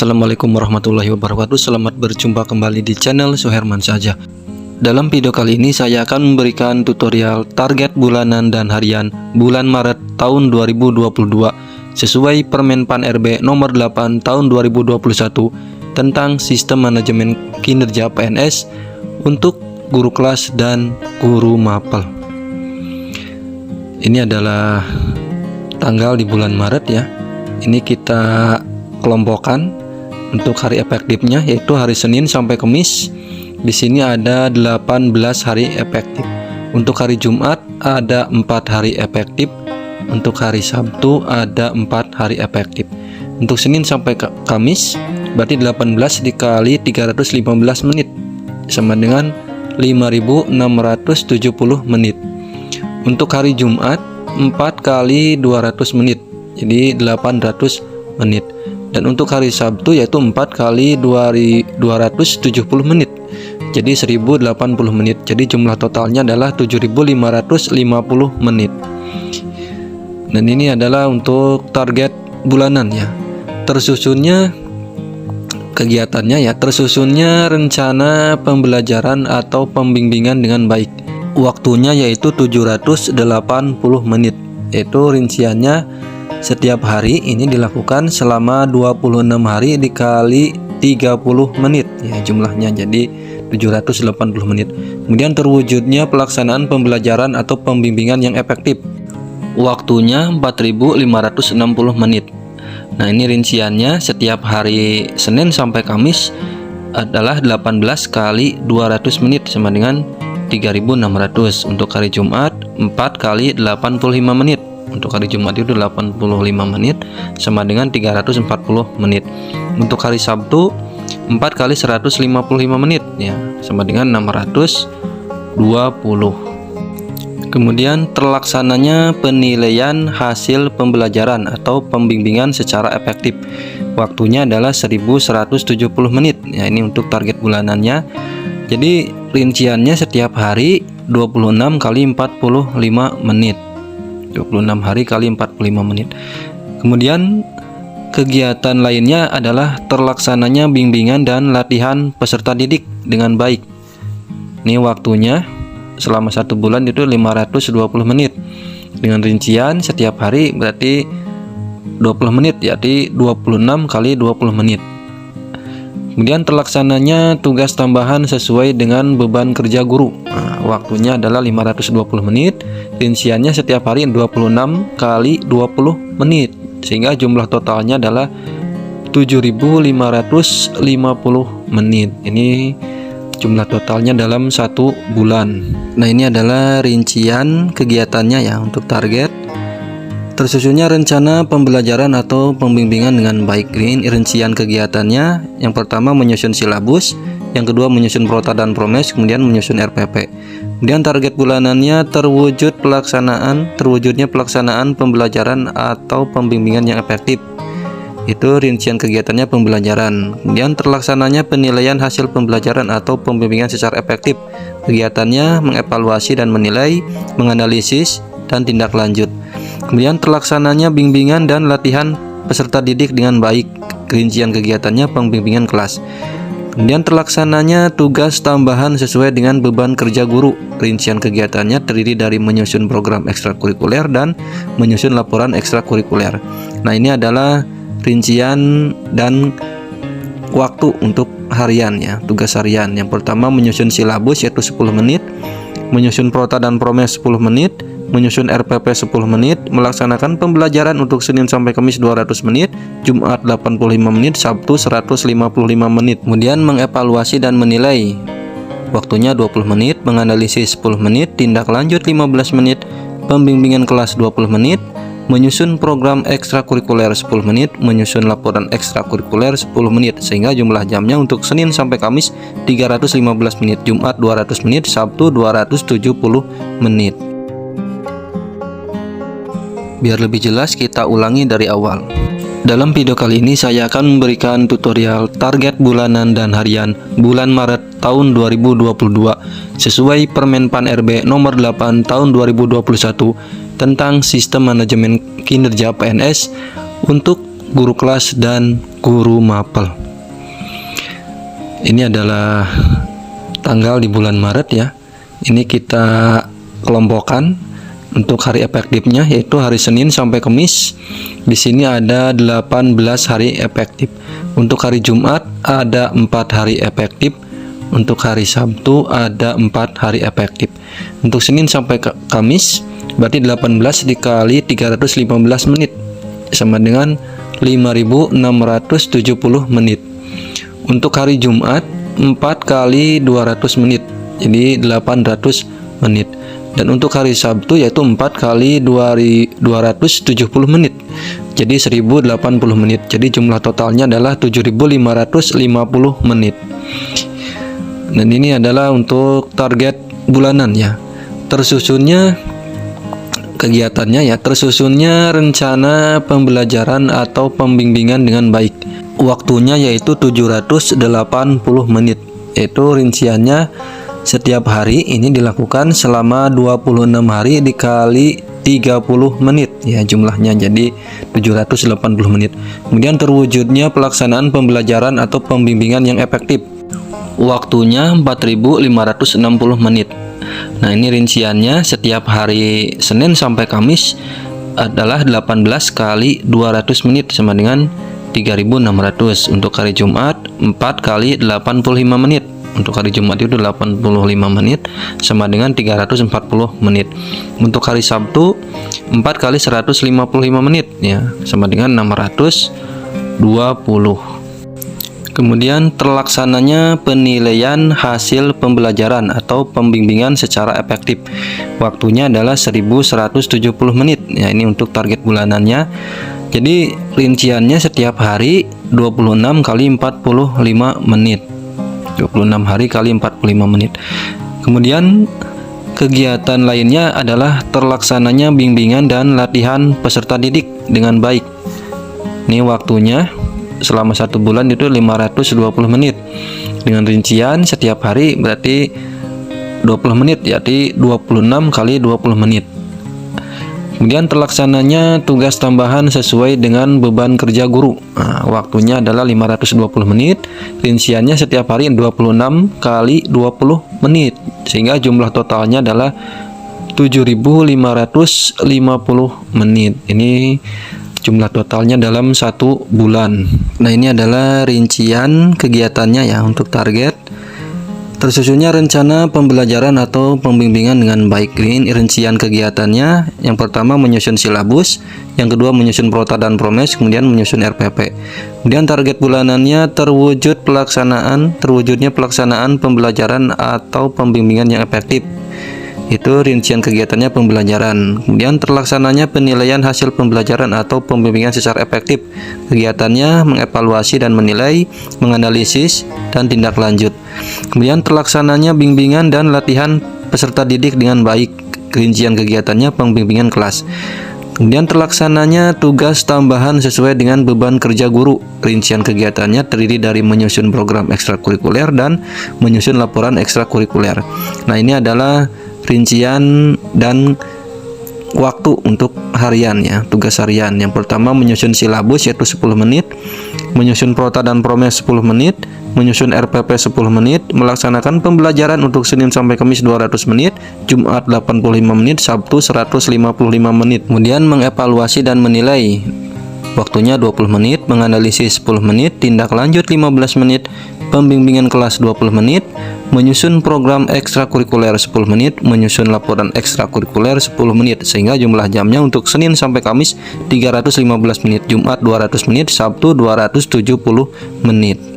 Assalamualaikum warahmatullahi wabarakatuh. Selamat berjumpa kembali di channel Suherman saja. Dalam video kali ini saya akan memberikan tutorial target bulanan dan harian bulan Maret tahun 2022 sesuai Permenpan RB nomor 8 tahun 2021 tentang sistem manajemen kinerja PNS untuk guru kelas dan guru mapel. Ini adalah tanggal di bulan Maret ya. Ini kita kelompokkan untuk hari efektifnya, yaitu hari Senin sampai Kamis. Di sini ada 18 hari efektif. Untuk hari Jumat ada 4 hari efektif. Untuk hari Sabtu ada 4 hari efektif. Untuk Senin sampai Kamis berarti 18 dikali 315 menit sama dengan 5.670 menit. Untuk hari Jumat 4 kali 200 menit, jadi 800 menit. Dan untuk hari Sabtu yaitu 4 kali 270 menit, jadi 1080 menit. Jadi jumlah totalnya adalah 7.550 menit. Dan ini adalah untuk target bulanan ya. Tersusunnya kegiatannya ya, tersusunnya rencana pembelajaran atau pembimbingan dengan baik. Waktunya yaitu 780 menit. Yaitu rinciannya setiap hari ini dilakukan selama 26 hari dikali 30 menit ya jumlahnya, jadi 780 menit. Kemudian terwujudnya pelaksanaan pembelajaran atau pembimbingan yang efektif. Waktunya 4.560 menit. Nah, ini rinciannya setiap hari Senin sampai Kamis adalah 18 kali 200 menit sama dengan 3.600. Untuk hari Jumat 4 kali 85 menit. Untuk hari Jumat itu 85 menit sama dengan 340 menit. Untuk hari Sabtu 4 kali 155 menit ya sama dengan 620. Kemudian terlaksananya penilaian hasil pembelajaran atau pembimbingan secara efektif. Waktunya adalah 1170 menit. Ya, ini untuk target bulanannya. Jadi rinciannya setiap hari 26 kali 45 menit. 26 hari kali 45 menit. Kemudian kegiatan lainnya adalah terlaksananya bimbingan dan latihan peserta didik dengan baik. Ini waktunya selama 1 bulan itu 520 menit. Dengan rincian setiap hari berarti 20 menit, jadi 26 kali 20 menit. Kemudian terlaksananya tugas tambahan sesuai dengan beban kerja guru. Nah, waktunya adalah 520 menit. Rinciannya setiap hari 26 kali 20 menit. Sehingga jumlah totalnya adalah 7.550 menit. Ini jumlah totalnya dalam 1 bulan. Nah, ini adalah rincian kegiatannya ya untuk target. Tersusunnya rencana pembelajaran atau pembimbingan dengan baik. Ini rincian kegiatannya. Yang pertama menyusun silabus, yang kedua menyusun prota dan promes, kemudian menyusun RPP. Kemudian target bulanannya terwujudnya pelaksanaan pembelajaran atau pembimbingan yang efektif. Itu rincian kegiatannya pembelajaran. Kemudian terlaksananya penilaian hasil pembelajaran atau pembimbingan secara efektif. Kegiatannya mengevaluasi dan menilai, menganalisis dan tindak lanjut. Kemudian terlaksananya bimbingan dan latihan peserta didik dengan baik. Rincian kegiatannya pembimbingan kelas. Kemudian terlaksananya tugas tambahan sesuai dengan beban kerja guru. Rincian kegiatannya terdiri dari menyusun program ekstrakurikuler dan menyusun laporan ekstrakurikuler. Nah, ini adalah rincian dan waktu untuk harian ya, tugas harian. Yang pertama menyusun silabus yaitu 10 menit, menyusun prota dan promes 10 menit, menyusun RPP 10 menit, melaksanakan pembelajaran untuk Senin sampai Kamis 200 menit, Jumat 85 menit, Sabtu 155 menit. Kemudian mengevaluasi dan menilai. Waktunya 20 menit, menganalisis 10 menit, tindak lanjut 15 menit, pembimbingan kelas 20 menit, menyusun program ekstrakurikuler 10 menit, menyusun laporan ekstrakurikuler 10 menit. Sehingga jumlah jamnya untuk Senin sampai Kamis 315 menit, Jumat 200 menit, Sabtu 270 menit. Biar lebih jelas kita ulangi dari awal. Dalam video kali ini saya akan memberikan tutorial target bulanan dan harian bulan Maret tahun 2022 sesuai Permenpan RB nomor 8 tahun 2021 tentang sistem manajemen kinerja PNS untuk guru kelas, dan guru mapel. Ini adalah tanggal di bulan Maret ya. Ini kita kelompokkan untuk hari efektifnya, yaitu hari Senin sampai Kamis. Di sini ada 18 hari efektif. Untuk hari Jumat ada 4 hari efektif. Untuk hari Sabtu ada 4 hari efektif. Untuk Senin sampai Kamis berarti 18 dikali 315 menit sama dengan 5.670 menit. Untuk hari Jumat 4 kali 200 menit, jadi 800 menit. Dan untuk hari Sabtu yaitu 4 kali 270 menit, jadi 1080 menit. Jadi jumlah totalnya adalah 7.550 menit. Dan ini adalah untuk target bulanan ya. Tersusunnya kegiatannya ya, tersusunnya rencana pembelajaran atau pembimbingan dengan baik. Waktunya yaitu 780 menit. Yaitu rinciannya setiap hari ini dilakukan selama 26 hari dikali 30 menit ya jumlahnya, jadi 780 menit. Kemudian terwujudnya pelaksanaan pembelajaran atau pembimbingan yang efektif. Waktunya 4.560 menit. Nah, ini rinciannya setiap hari Senin sampai Kamis adalah 18 kali 200 menit sama dengan 3.600. Untuk hari Jumat 4 kali 85 menit. Untuk hari Jumat itu 85 menit sama dengan 340 menit. Untuk hari Sabtu 4 kali 155 menit ya sama dengan 620. Kemudian terlaksananya penilaian hasil pembelajaran atau pembimbingan secara efektif. Waktunya adalah 1170 menit. Ya, ini untuk target bulanannya. Jadi rinciannya setiap hari 26 kali 45 menit. 26 hari kali 45 menit. Kemudian kegiatan lainnya adalah terlaksananya bimbingan dan latihan peserta didik dengan baik. Ini waktunya selama 1 bulan itu 520 menit. Dengan rincian setiap hari berarti 20 menit, jadi 26 kali 20 menit. Kemudian terlaksananya tugas tambahan sesuai dengan beban kerja guru. Nah, waktunya adalah 520 menit. Rinciannya setiap hari 26 kali 20 menit. Sehingga jumlah totalnya adalah 7.550 menit. Ini jumlah totalnya dalam 1 bulan. Nah, ini adalah rincian kegiatannya ya untuk target. Tersusunnya rencana pembelajaran atau pembimbingan dengan baik. Ini rincian kegiatannya. Yang pertama menyusun silabus, yang kedua menyusun prota dan promes, kemudian menyusun RPP. Kemudian target bulanannya terwujudnya pelaksanaan pembelajaran atau pembimbingan yang efektif. Itu rincian kegiatannya pembelajaran. Kemudian terlaksananya penilaian hasil pembelajaran atau pembimbingan secara efektif. Kegiatannya mengevaluasi dan menilai, menganalisis, dan tindak lanjut. Kemudian terlaksananya bimbingan dan latihan peserta didik dengan baik. Rincian kegiatannya pembimbingan kelas. Kemudian terlaksananya tugas tambahan sesuai dengan beban kerja guru. Rincian kegiatannya terdiri dari menyusun program ekstrakurikuler dan menyusun laporan ekstrakurikuler. Nah, ini adalah rincian dan waktu untuk harian ya, tugas harian. Yang pertama menyusun silabus yaitu 10 menit, menyusun prota dan promes 10 menit, menyusun RPP 10 menit, melaksanakan pembelajaran untuk Senin sampai Kamis 200 menit, Jumat 85 menit, Sabtu 155 menit. Kemudian mengevaluasi dan menilai. Waktunya 20 menit, menganalisis 10 menit, tindak lanjut 15 menit, pembimbingan kelas 20 menit, menyusun program ekstrakurikuler 10 menit, menyusun laporan ekstrakurikuler 10 menit, sehingga jumlah jamnya untuk Senin sampai Kamis 315 menit, Jumat 200 menit, Sabtu 270 menit.